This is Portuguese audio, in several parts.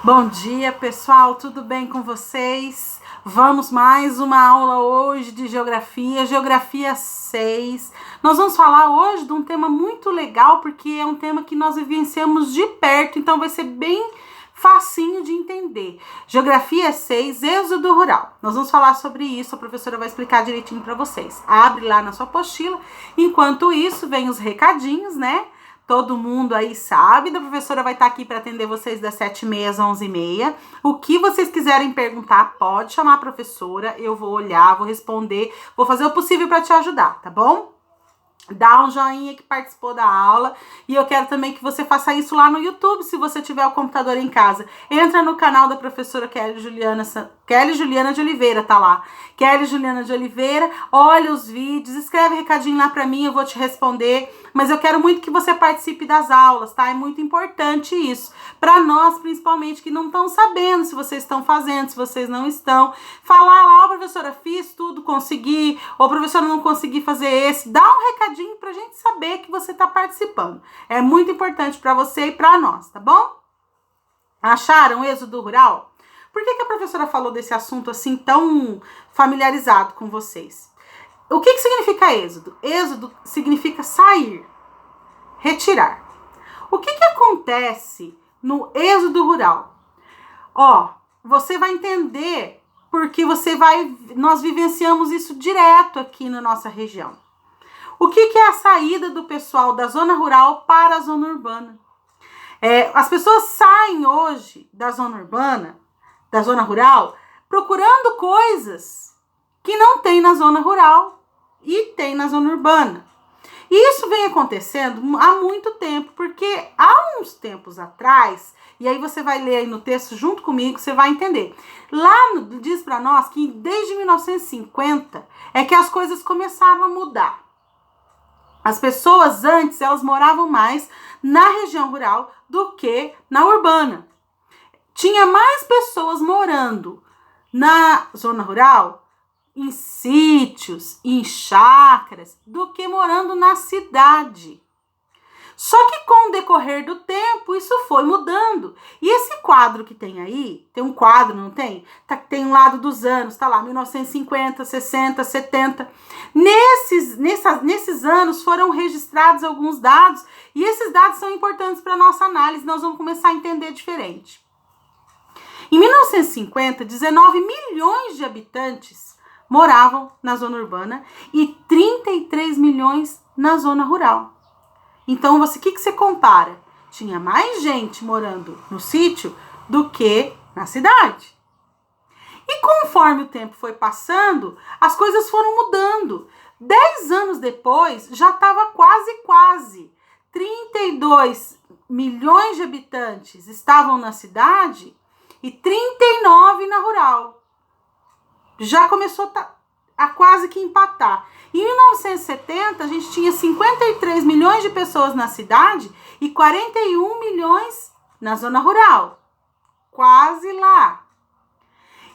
Bom dia, pessoal, tudo bem com vocês? Vamos mais uma aula hoje de Geografia 6. Nós vamos falar hoje de um tema muito legal, porque é um tema que nós vivenciamos de perto, então vai ser bem facinho de entender. Geografia 6, Êxodo Rural. Nós vamos falar sobre isso, a professora vai explicar direitinho para vocês. Abre lá na sua apostila. Enquanto isso, vem os recadinhos, né? Todo mundo aí sabe, a professora vai estar aqui para atender vocês das 7h30 às 11h30. O que vocês quiserem perguntar, pode chamar a professora, eu vou olhar, vou responder, vou fazer o possível para te ajudar, tá bom? Dá um joinha que participou da aula e eu quero também que você faça isso lá no YouTube, se você tiver o computador em casa. Entra no canal da professora Kelly Juliana de Oliveira, tá lá. Kelly Juliana de Oliveira, olha os vídeos, escreve recadinho lá pra mim, eu vou te responder. Mas eu quero muito que você participe das aulas, tá? É muito importante isso. Para nós, principalmente, que não estão sabendo se vocês estão fazendo, se vocês não estão. Falar lá, professora, fiz tudo, consegui, ou professora, não consegui fazer esse. Dá um recadinho pra gente saber que você tá participando. É muito importante para você e para nós, tá bom? Acharam o êxodo rural? Por que a professora falou desse assunto assim tão familiarizado com vocês? O que significa êxodo? Êxodo significa sair, retirar. O que acontece no êxodo rural? Você vai entender porque nós vivenciamos isso direto aqui na nossa região. O que é a saída do pessoal da zona rural para a zona urbana? As pessoas saem hoje da zona urbana, da zona rural, procurando coisas que não tem na zona rural e tem na zona urbana. E isso vem acontecendo há muito tempo, porque há uns tempos atrás, e aí você vai ler aí no texto junto comigo, você vai entender. Diz para nós que desde 1950 é que as coisas começaram a mudar. As pessoas antes, elas moravam mais na região rural do que na urbana. Tinha mais pessoas morando na zona rural, em sítios, em chácaras, do que morando na cidade. Só que com o decorrer do tempo, isso foi mudando. E esse quadro que tem aí, tem um quadro, não tem? Tem um lado dos anos, tá lá, 1950, 60, 70. Nesses anos foram registrados alguns dados, e esses dados são importantes para a nossa análise, nós vamos começar a entender diferente. Em 1950, 19 milhões de habitantes moravam na zona urbana e 33 milhões na zona rural. Então, o que você compara? Tinha mais gente morando no sítio do que na cidade. E conforme o tempo foi passando, as coisas foram mudando. 10 anos depois, já estava quase. 32 milhões de habitantes estavam na cidade e 39 na rural. Já começou a quase que empatar. Em 1970, a gente tinha 53 milhões de pessoas na cidade e 41 milhões na zona rural. Quase lá.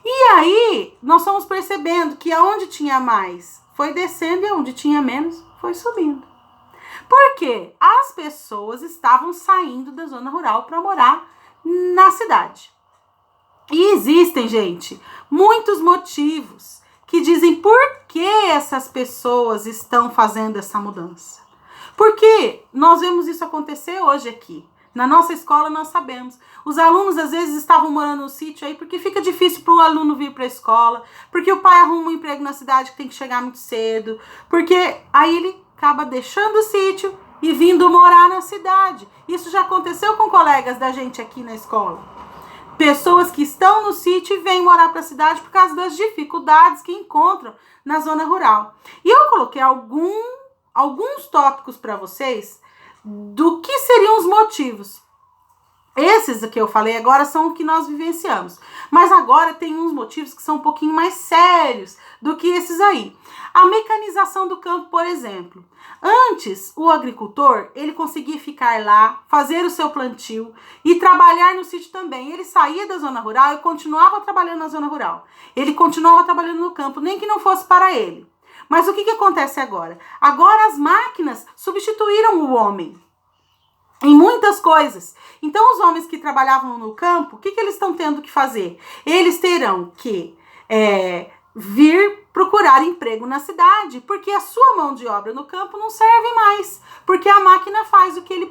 E aí, nós fomos percebendo que aonde tinha mais foi descendo e onde tinha menos foi subindo. Por quê? As pessoas estavam saindo da zona rural para morar na cidade. E existem, gente, muitos motivos que dizem por que essas pessoas estão fazendo essa mudança. Porque nós vemos isso acontecer hoje aqui. Na nossa escola nós sabemos. Os alunos às vezes estavam morando no sítio aí porque fica difícil para o aluno vir para a escola, porque o pai arruma um emprego na cidade que tem que chegar muito cedo, porque aí ele acaba deixando o sítio e vindo morar na cidade. Isso já aconteceu com colegas da gente aqui na escola. Pessoas que estão no sítio e vêm morar para a cidade por causa das dificuldades que encontram na zona rural. E eu coloquei alguns tópicos para vocês do que seriam os motivos. Esses que eu falei agora são o que nós vivenciamos. Mas agora tem uns motivos que são um pouquinho mais sérios do que esses aí. A mecanização do campo, por exemplo. Antes, o agricultor, ele conseguia ficar lá, fazer o seu plantio e trabalhar no sítio também. Ele saía da zona rural e continuava trabalhando na zona rural. Ele continuava trabalhando no campo, nem que não fosse para ele. Mas o que acontece agora? Agora as máquinas substituíram o homem. em muitas coisas. Então, os homens que trabalhavam no campo, o que eles estão tendo que fazer? Eles terão que vir procurar emprego na cidade, porque a sua mão de obra no campo não serve mais, porque a máquina faz o que ele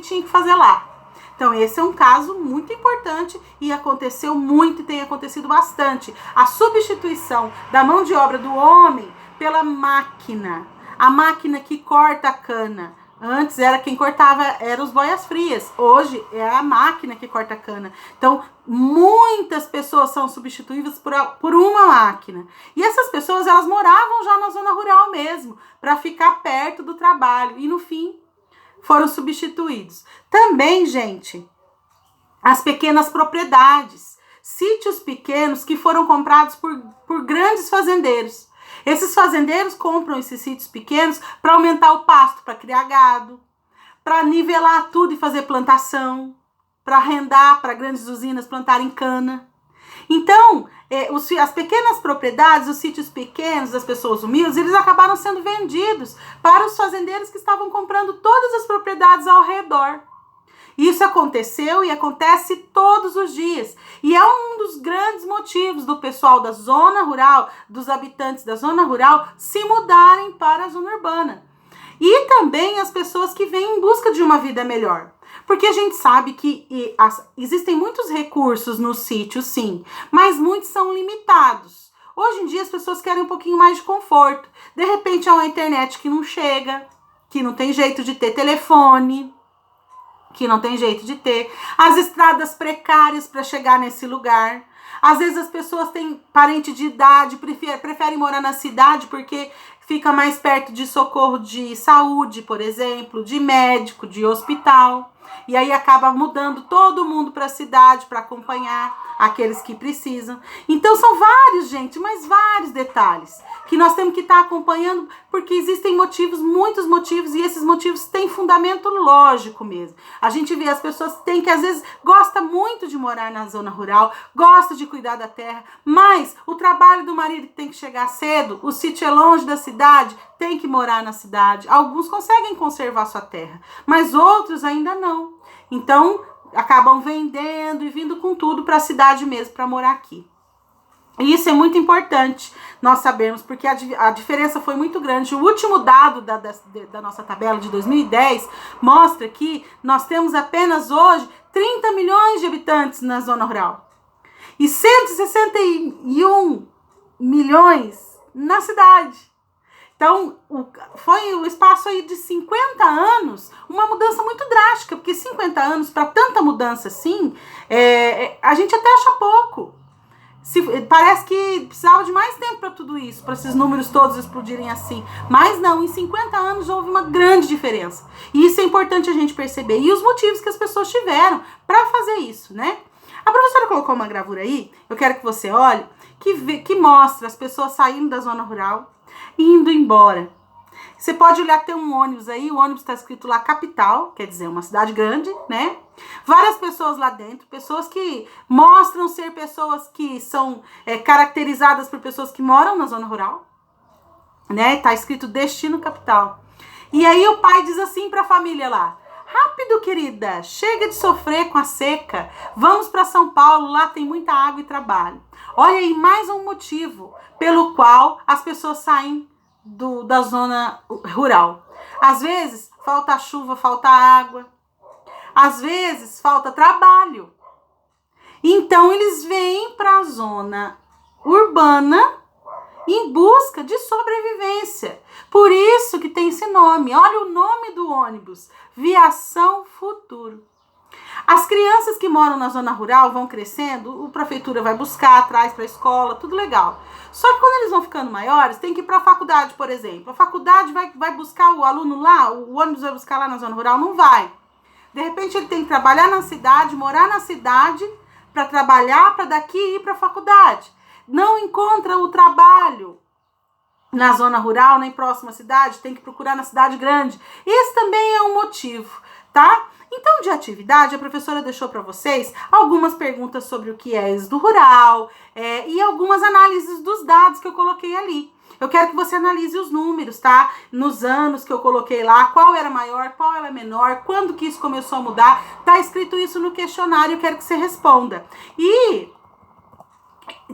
tinha que fazer lá. Então, esse é um caso muito importante e aconteceu muito e tem acontecido bastante. A substituição da mão de obra do homem pela máquina, a máquina que corta a cana. Antes era quem cortava, eram os boias frias. Hoje é a máquina que corta a cana. Então, muitas pessoas são substituídas por uma máquina. E essas pessoas, elas moravam já na zona rural mesmo, para ficar perto do trabalho. E no fim, foram substituídos. Também, gente, as pequenas propriedades. Sítios pequenos que foram comprados por grandes fazendeiros. Esses fazendeiros compram esses sítios pequenos para aumentar o pasto, para criar gado, para nivelar tudo e fazer plantação, para arrendar para grandes usinas plantarem cana. Então, as pequenas propriedades, os sítios pequenos das pessoas humildes, eles acabaram sendo vendidos para os fazendeiros que estavam comprando todas as propriedades ao redor. Isso aconteceu e acontece todos os dias. E é um dos grandes motivos do pessoal da zona rural, dos habitantes da zona rural, se mudarem para a zona urbana. E também as pessoas que vêm em busca de uma vida melhor. Porque a gente sabe que existem muitos recursos no sítio, sim, mas muitos são limitados. Hoje em dia as pessoas querem um pouquinho mais de conforto. De repente é uma internet que não chega, que não tem jeito de ter telefone, que não tem jeito de ter, as estradas precárias para chegar nesse lugar. Às vezes as pessoas têm parente de idade, preferem morar na cidade porque fica mais perto de socorro de saúde, por exemplo, de médico, de hospital. E aí acaba mudando todo mundo para a cidade para acompanhar aqueles que precisam. Então são vários, gente, mas vários detalhes que nós temos que estar acompanhando, porque existem motivos, muitos motivos, e esses motivos têm fundamento lógico mesmo. A gente vê as pessoas que às vezes gosta muito de morar na zona rural, gosta de cuidar da terra, mas o trabalho do marido tem que chegar cedo, o sítio é longe da cidade, tem que morar na cidade. Alguns conseguem conservar sua terra, mas outros ainda não. Então, acabam vendendo e vindo com tudo para a cidade mesmo, para morar aqui. E isso é muito importante nós sabermos, porque a diferença foi muito grande. O último dado da nossa tabela de 2010 mostra que nós temos apenas hoje 30 milhões de habitantes na zona rural e 161 milhões na cidade. Então, foi o espaço aí de 50 anos, uma mudança muito drástica, porque 50 anos, para tanta mudança assim, a gente até acha pouco. Parece que precisava de mais tempo para tudo isso, para esses números todos explodirem assim. Mas não, em 50 anos houve uma grande diferença. E isso é importante a gente perceber. E os motivos que as pessoas tiveram para fazer isso, né? A professora colocou uma gravura aí, eu quero que você olhe, que mostra as pessoas saindo da zona rural e indo embora. Você pode olhar que tem um ônibus aí, o ônibus está escrito lá capital, quer dizer, uma cidade grande, né? Várias pessoas lá dentro, pessoas que mostram ser pessoas que são caracterizadas por pessoas que moram na zona rural, né? Tá escrito destino capital. E aí o pai diz assim para a família lá: rápido, querida, chega de sofrer com a seca, vamos para São Paulo, lá tem muita água e trabalho. Olha aí, mais um motivo pelo qual as pessoas saem da zona rural. Às vezes falta chuva, falta água, às vezes falta trabalho. Então eles vêm para a zona urbana em busca de sobrevivência. Por isso que tem esse nome. Olha o nome do ônibus: Viação Futuro. As crianças que moram na zona rural vão crescendo, a prefeitura vai buscar, traz para a escola, tudo legal. Só que quando eles vão ficando maiores, tem que ir para a faculdade, por exemplo. A faculdade vai buscar o aluno lá, o ônibus vai buscar lá na zona rural? Não vai. De repente ele tem que trabalhar na cidade, morar na cidade, para trabalhar, para daqui ir para a faculdade. Não encontra o trabalho na zona rural, nem próxima à cidade, tem que procurar na cidade grande. Esse também é um motivo, tá? Então, de atividade, a professora deixou para vocês algumas perguntas sobre o que é êxodo rural e algumas análises dos dados que eu coloquei ali. Eu quero que você analise os números, tá? Nos anos que eu coloquei lá, qual era maior, qual era menor, quando que isso começou a mudar. Tá escrito isso no questionário, eu quero que você responda. E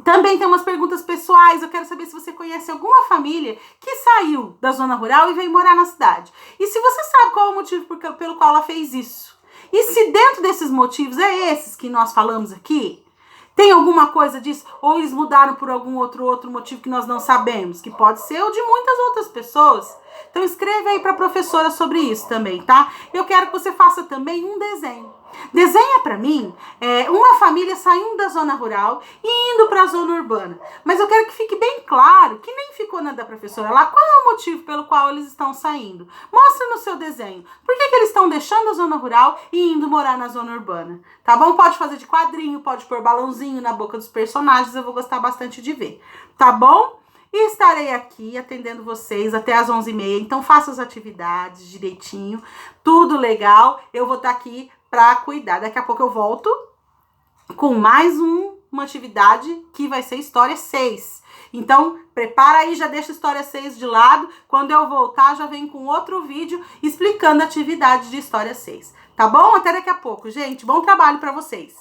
também tem umas perguntas pessoais. Eu quero saber se você conhece alguma família que saiu da zona rural e veio morar na cidade. E se você sabe qual é o motivo pelo qual ela fez isso. E se dentro desses motivos é esses que nós falamos aqui, tem alguma coisa disso? Ou eles mudaram por algum outro motivo que nós não sabemos? Que pode ser o de muitas outras pessoas. Então escreve aí para a professora sobre isso também, tá? Eu quero que você faça também um desenho. Desenha para mim uma família saindo da zona rural e indo para a zona urbana. Mas eu quero que fique bem claro, que nem ficou na da professora lá, qual é o motivo pelo qual eles estão saindo. Mostra no seu desenho. Por que eles estão deixando a zona rural e indo morar na zona urbana? Tá bom? Pode fazer de quadrinho, pode pôr balãozinho na boca dos personagens, eu vou gostar bastante de ver. Tá bom? E estarei aqui atendendo vocês até às 11h30. Então faça as atividades direitinho, tudo legal. Eu vou estar aqui para cuidar. Daqui a pouco eu volto com mais uma atividade que vai ser História 6. Então, prepara aí, já deixa a História 6 de lado. Quando eu voltar, já venho com outro vídeo explicando a atividade de História 6. Tá bom? Até daqui a pouco, gente. Bom trabalho para vocês.